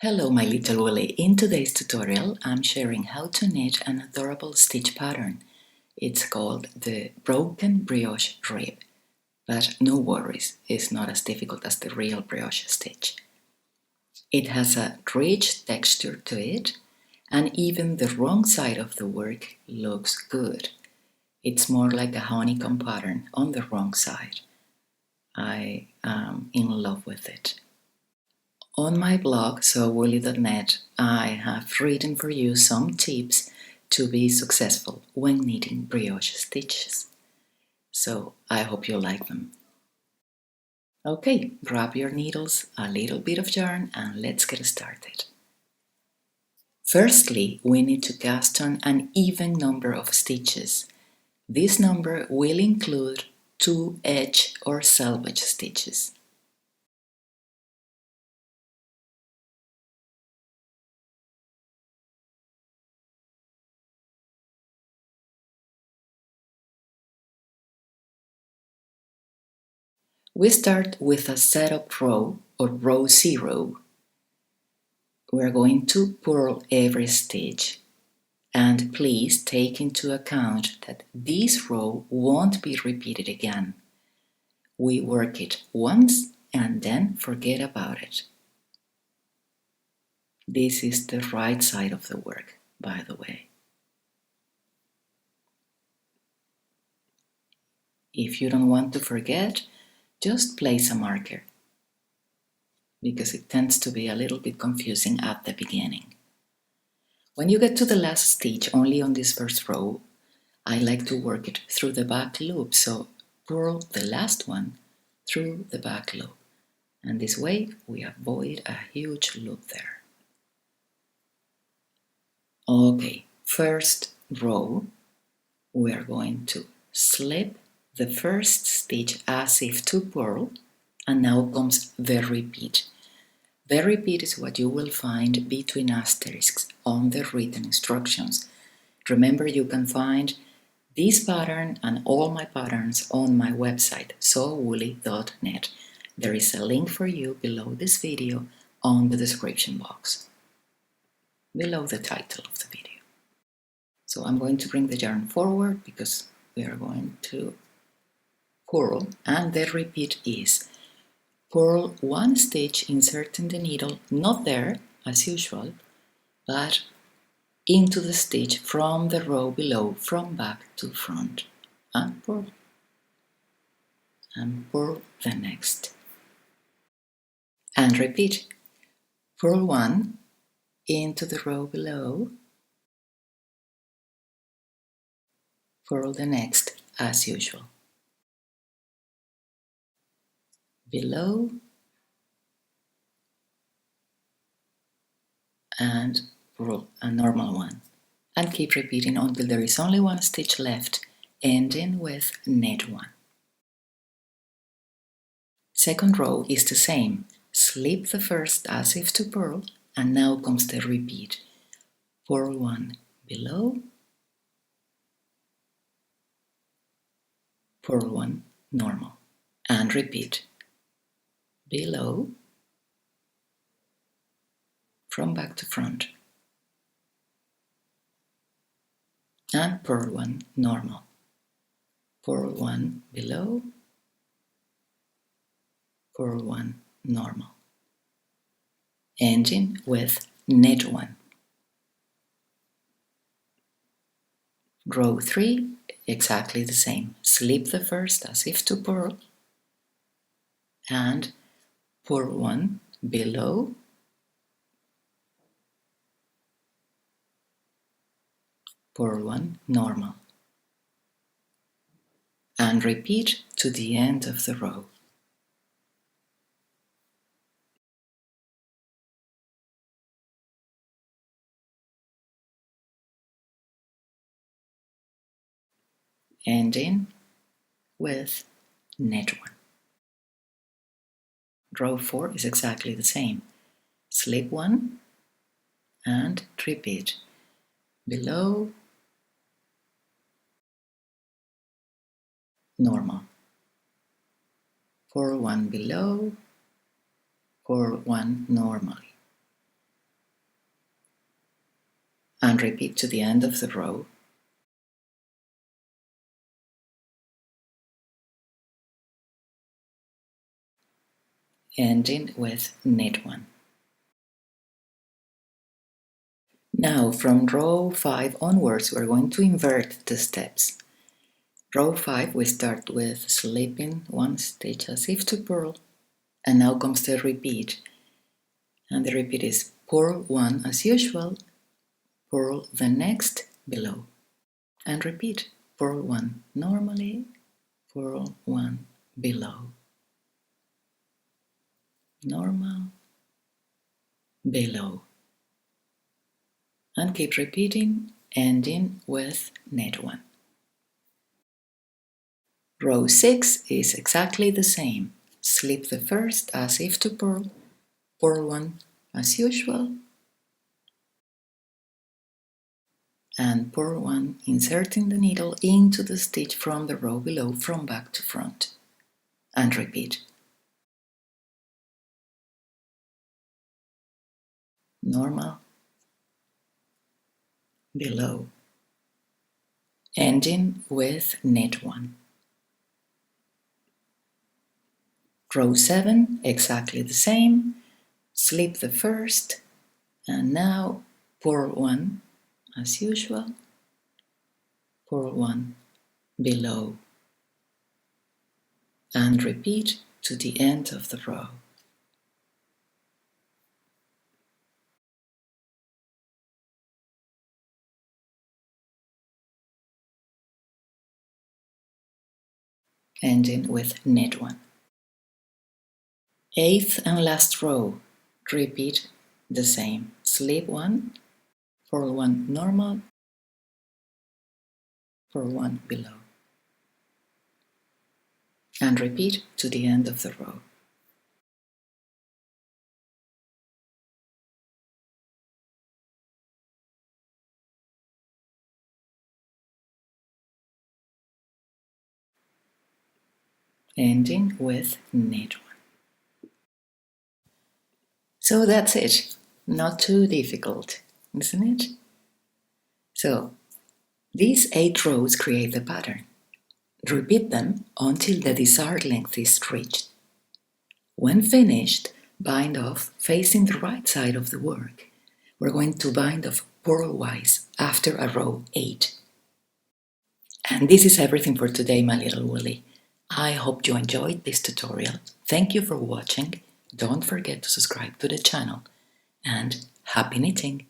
Hello my little Willy. In today's tutorial I'm sharing how to knit an adorable stitch pattern. It's called the Broken Brioche Rib, but no worries, it's not as difficult as the real brioche stitch. It has a rich texture to it, and even the wrong side of the work looks good. It's more like a honeycomb pattern on the wrong side. I am in love with it. On my blog, sewwoolly.net, I have written for you some tips to be successful when knitting brioche stitches. So I hope you like them. Okay, grab your needles, a little bit of yarn, and let's get started. Firstly, we need to cast on an even number of stitches. This number will include 2 edge or selvage stitches. We start with a setup row or row 0. We're going to purl every stitch, and please take into account that this row won't be repeated again. We work it once and then forget about it. This is the right side of the work, by the way. If you don't want to forget, just place a marker, because it tends to be a little bit confusing at the beginning. When you get to the last stitch, only on this first row, I like to work it through the back loop, so purl the last one through the back loop, and this way we avoid a huge loop there. Okay, first row, we are going to slip the first stitch as if to purl, and now comes the repeat. The repeat is what you will find between asterisks on the written instructions. Remember, you can find this pattern and all my patterns on my website, sewwoolly.net. There is a link for you below this video on the description box, below the title of the video. So I'm going to bring the yarn forward because we are going to purl, and the repeat is purl 1 stitch, inserting the needle not there as usual, but into the stitch from the row below, from back to front, and purl the next, and repeat. Purl 1 into the row below, purl the next as usual, below, and purl a normal one, and keep repeating until there is only 1 stitch left, ending with knit 1. Second row is the same. Slip the first as if to purl, and now comes the repeat. Purl 1 below, purl 1 normal, and repeat. Below, from back to front, and purl 1 normal, purl 1 below, purl 1 normal, ending with knit 1. Row 3, exactly the same. Slip the first as if to purl, and purl 1 below, purl 1 normal, and repeat to the end of the row. Ending with knit 1. Row 4 is exactly the same. Slip 1 and repeat. Below, normal. Purl 1 below, purl 1 normally. and repeat to the end of the row. Ending with knit 1. Now from row 5 onwards we're going to invert the steps. Row 5 we start with slipping 1 stitch as if to purl, and now comes the repeat, and the repeat is purl 1 as usual, purl the next below, and repeat purl 1 normally, purl 1 below, normal, below, and keep repeating, ending with knit 1. Row 6 is exactly the same. Slip the first as if to purl, purl 1 as usual, and purl 1, inserting the needle into the stitch from the row below from back to front, and repeat. Normal, below, ending with knit 1. Row 7, exactly the same. Slip the first, and now purl 1 as usual, purl 1 below, and repeat to the end of the row. Ending with knit 1. 8th and last row, repeat the same. Slip 1, purl 1 normal, purl 1 below, and repeat to the end of the row. Ending with knit 1. So that's it. Not too difficult, isn't it? So, these 8 rows create the pattern. Repeat them until the desired length is reached. When finished, bind off facing the right side of the work. We're going to bind off purlwise after a row 8. And this is everything for today, my little woolly. I hope you enjoyed this tutorial. Thank you for watching. Don't forget to subscribe to the channel. And happy knitting!